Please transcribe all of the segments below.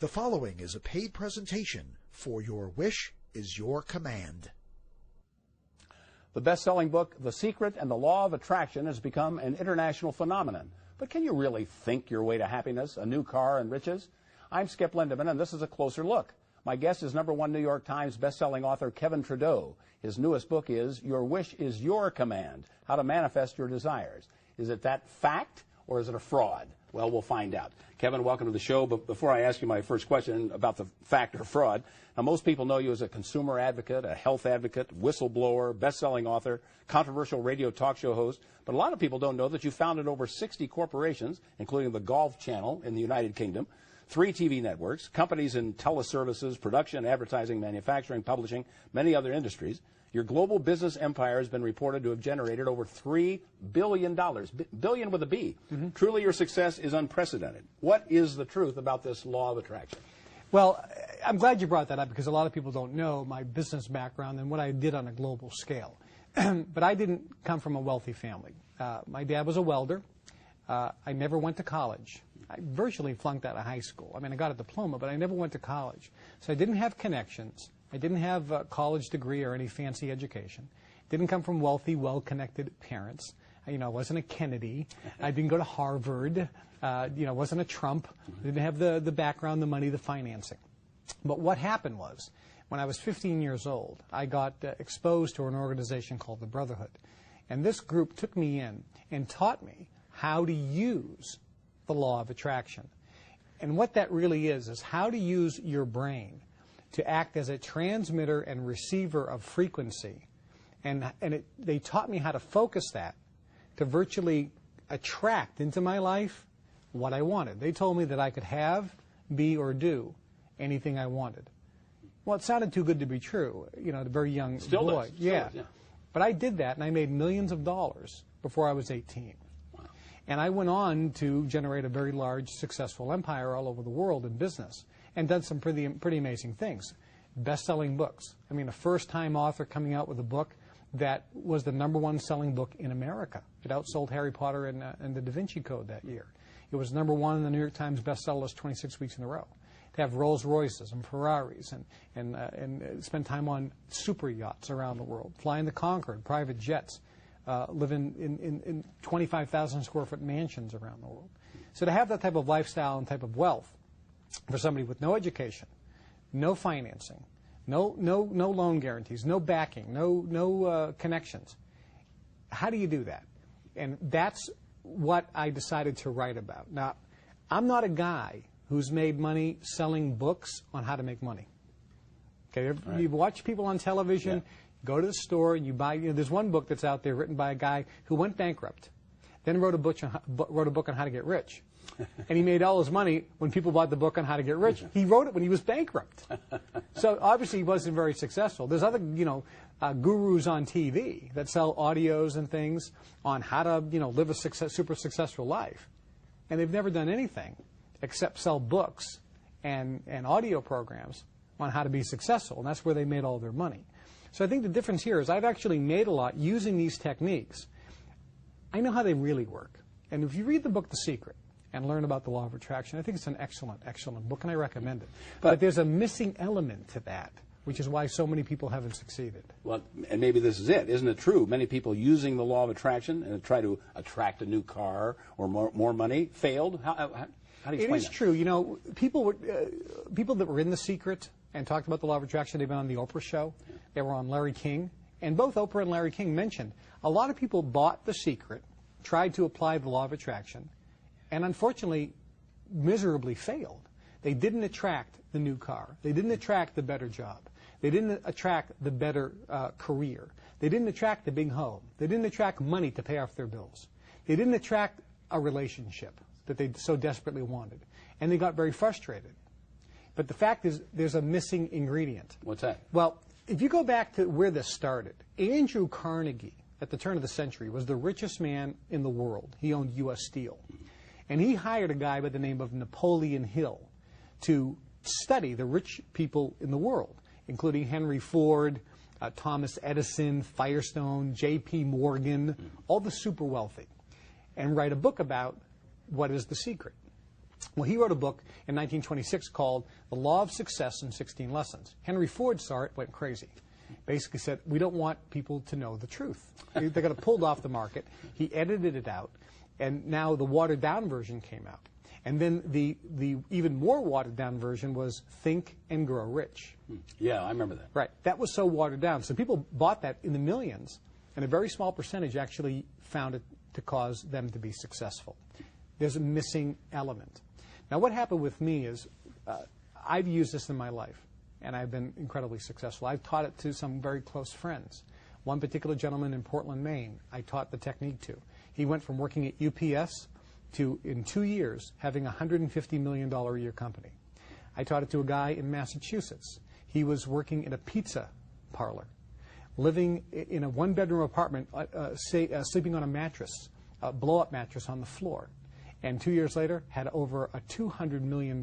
The following is a paid presentation for Your Wish is Your Command. The best-selling book, The Secret and the Law of Attraction, has become an international phenomenon. But can you really think your way to happiness, a new car, and riches? I'm Skip Lindeman, and this is a closer look. My guest is #1 New York Times best-selling author Kevin Trudeau. His newest book is Your Wish is Your Command, How to Manifest Your Desires. Is it that fact, or is it a fraud? Well, we'll find out. Kevin, welcome to the show. But before I ask you my first question about the fact or fraud, now most people know you as a consumer advocate, a health advocate, whistleblower, best-selling author, controversial radio talk show host. But a lot of people don't know that you founded over 60 corporations, including the Golf Channel in the United Kingdom, 3 TV networks, companies in teleservices, production, advertising, manufacturing, publishing, many other industries. Your global business empire has been reported to have generated over $3 billion, billion with a B. Truly, your success is unprecedented. What is the truth about this law of attraction? Well, I'm glad you brought that up because a lot of people don't know my business background and what I did on a global scale. But I didn't come from a wealthy family. My dad was a welder. I never went to college. I virtually flunked out of high school. I mean, I got a diploma, but I never went to college. So I didn't have connections. I didn't have a college degree or any fancy education. Didn't come from wealthy, well-connected parents. I wasn't a Kennedy. I didn't go to Harvard. Wasn't a Trump. Didn't have the background, the money, the financing. But what happened was, when I was 15 years old, I got exposed to an organization called the Brotherhood. And this group took me in and taught me how to use the law of attraction. And what that really is how to use your brain to act as a transmitter and receiver of frequency. And they taught me how to focus that to virtually attract into my life what I wanted. They told me that I could have, be, or do anything I wanted. Well, it sounded too good to be true, a very young Still boy. Does. Yeah. Still does, yeah. But I did that, and I made millions of dollars before I was 18. Wow. And I went on to generate a very large, successful empire all over the world in business, and done some pretty amazing things. Best-selling books. I mean, a first-time author coming out with a book that was the #1 selling book in America. It outsold Harry Potter and the Da Vinci Code that year. It was #1 in the New York Times bestseller list 26 weeks in a row. To have Rolls Royces and Ferraris and spend time on super yachts around the world, flying the Concorde, private jets, living in 25,000 square foot mansions around the world. So to have that type of lifestyle and type of wealth for somebody with no education, no financing, no loan guarantees, no backing, no connections, how do you do that? And that's what I decided to write about. Now, I'm not a guy who's made money selling books on how to make money. Okay, right. You watch people on television, go to the store, and you buy. There's one book that's out there written by a guy who went bankrupt, then wrote a book on how to get rich, and he made all his money when people bought the book on how to get rich. He wrote it when he was bankrupt, so obviously he wasn't very successful. There's other gurus on TV that sell audios and things on how to live a super successful life, and they've never done anything except sell books and audio programs on how to be successful, and that's where they made all their money. So I think the difference here is I've actually made a lot using these techniques. I know how they really work. And if you read the book The Secret and learn about the law of attraction, I think it's an excellent, excellent book, and I recommend it. But there's a missing element to that, which is why so many people haven't succeeded. Well, and maybe this is it. Isn't it true? Many people using the law of attraction and try to attract a new car or more money failed. How do you explain that? It is true. People that were in The Secret and talked about the law of attraction, they've been on the Oprah show. They were on Larry King. And both Oprah and Larry King mentioned a lot of people bought The Secret, tried to apply the law of attraction, and unfortunately miserably failed. They didn't attract the new car. They didn't attract the better job. They didn't attract the better career. They didn't attract the big home. They didn't attract money to pay off their bills. They didn't attract a relationship that they so desperately wanted. And they got very frustrated. But the fact is, there's a missing ingredient. What's that? Well, if you go back to where this started, Andrew Carnegie, at the turn of the century, was the richest man in the world. He owned U.S. Steel. And he hired a guy by the name of Napoleon Hill to study the rich people in the world, including Henry Ford, Thomas Edison, Firestone, J.P. Morgan, all the super wealthy, and write a book about what is the secret. Well, he wrote a book in 1926 called The Law of Success in 16 Lessons. Henry Ford saw it, went crazy. Basically said, we don't want people to know the truth. They got it pulled off the market. He edited it out, and now the watered-down version came out. And then the even more watered-down version was Think and Grow Rich. Yeah, I remember that. Right. That was so watered down. So people bought that in the millions, and a very small percentage actually found it to cause them to be successful. There's a missing element. Now, what happened with me is I've used this in my life, and I've been incredibly successful. I've taught it to some very close friends. One particular gentleman in Portland, Maine, I taught the technique to. He went from working at UPS to, in 2 years, having a $150 million a year company. I taught it to a guy in Massachusetts. He was working in a pizza parlor, living in a one-bedroom apartment, sleeping on a mattress, a blow-up mattress on the floor. And 2 years later, had over a $200 million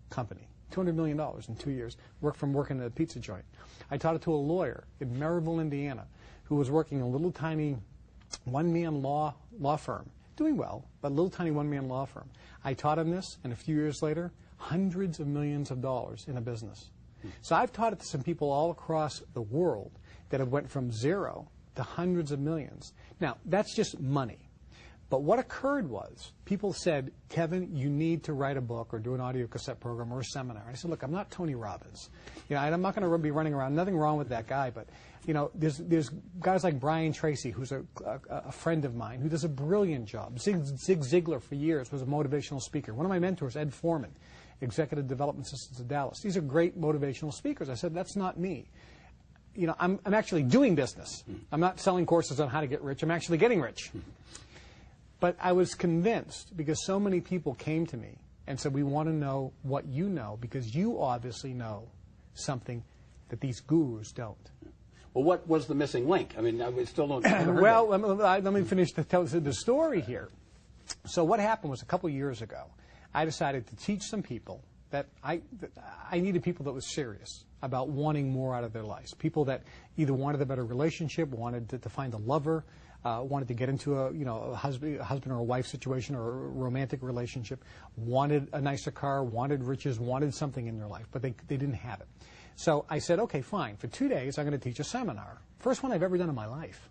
company. $200 million in 2 years, working at a pizza joint. I taught it to a lawyer in Maryville, Indiana, who was working in a little tiny one-man law firm. Doing well, but a little tiny one-man law firm. I taught him this, and a few years later, hundreds of millions of dollars in a business. So I've taught it to some people all across the world that have went from zero to hundreds of millions. Now, that's just money. But what occurred was, people said, Kevin, you need to write a book or do an audio cassette program or a seminar. I said, look, I'm not Tony Robbins. You know, I'm not going to be running around. Nothing wrong with that guy, but you know, there's guys like Brian Tracy, who's a friend of mine, who does a brilliant job. Zig Ziglar, for years, was a motivational speaker. One of my mentors, Ed Foreman, Executive Development Systems of Dallas. These are great motivational speakers. I said, that's not me. You know, I'm actually doing business. I'm not selling courses on how to get rich. I'm actually getting rich. But I was convinced, because so many people came to me and said, we want to know what you know, because you obviously know something that these gurus don't. Well, what was the missing link? I mean, I still don't. Well, let me finish the story here. So what happened was, a couple years ago, I decided to teach some people that I needed people that was serious about wanting more out of their lives. People that either wanted a better relationship, wanted to find a lover, wanted to get into a husband or a wife situation or a romantic relationship, wanted a nicer car, wanted riches, wanted something in their life, but they didn't have it. So I said, okay, fine. For 2 days, I'm going to teach a seminar. First one I've ever done in my life.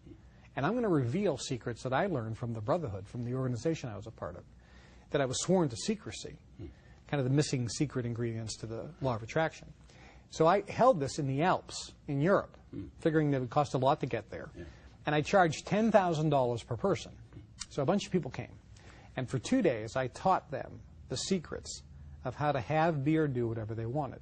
And I'm going to reveal secrets that I learned from the Brotherhood, from the organization I was a part of, that I was sworn to secrecy, kind of the missing secret ingredients to the law of attraction. So I held this in the Alps in Europe, figuring that it would cost a lot to get there. And I charged $10,000 per person. So a bunch of people came. And for 2 days, I taught them the secrets of how to have, be, or do whatever they wanted.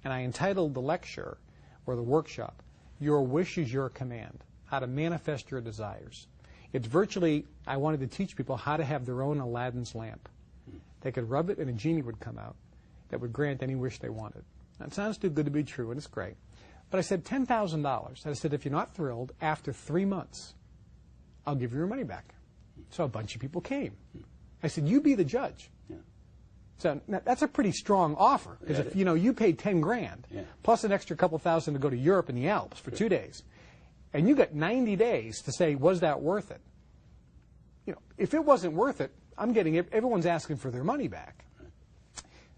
And I entitled the lecture, or the workshop, Your Wish is Your Command, How to Manifest Your Desires. It's virtually, I wanted to teach people how to have their own Aladdin's lamp. They could rub it and a genie would come out that would grant any wish they wanted. Now, it sounds too good to be true, and it's great. But I said $10,000. I said, if you're not thrilled, after 3 months, I'll give you your money back. So a bunch of people came. I said, you be the judge. So now, that's a pretty strong offer, because if you paid 10 grand plus an extra couple thousand to go to Europe and the Alps for 2 days, and you got 90 days to say, was that worth it? You know, if it wasn't worth it, I'm getting it. Everyone's asking for their money back.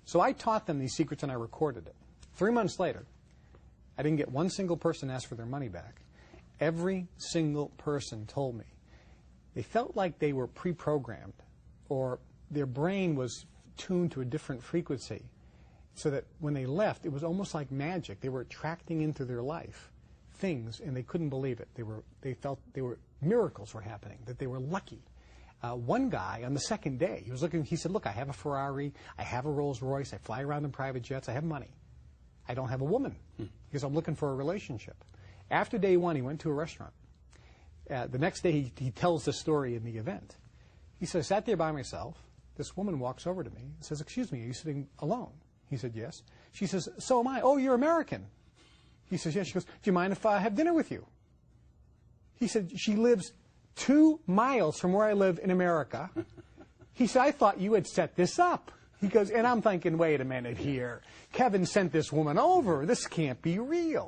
So I taught them these secrets and I recorded it. 3 months later, I didn't get one single person ask for their money back. Every single person told me they felt like they were pre-programmed, or their brain was tuned to a different frequency, so that when they left, it was almost like magic. They were attracting into their life things, and they couldn't believe it. They felt miracles were happening, that they were lucky. One guy, on the second day, he said, look, I have a Ferrari, I have a Rolls Royce, I fly around in private jets, I have money. I don't have a woman, because I'm looking for a relationship. After day one, he went to a restaurant. The next day, he tells the story in the event. He said, I sat there by myself. This woman walks over to me and says, excuse me, are you sitting alone? He said, yes. She says, so am I. Oh, you're American. He says, yes. She goes, do you mind if I have dinner with you? He said, she lives 2 miles from where I live in America. He said, I thought you had set this up. He goes, and I'm thinking, wait a minute here. Kevin sent this woman over. This can't be real.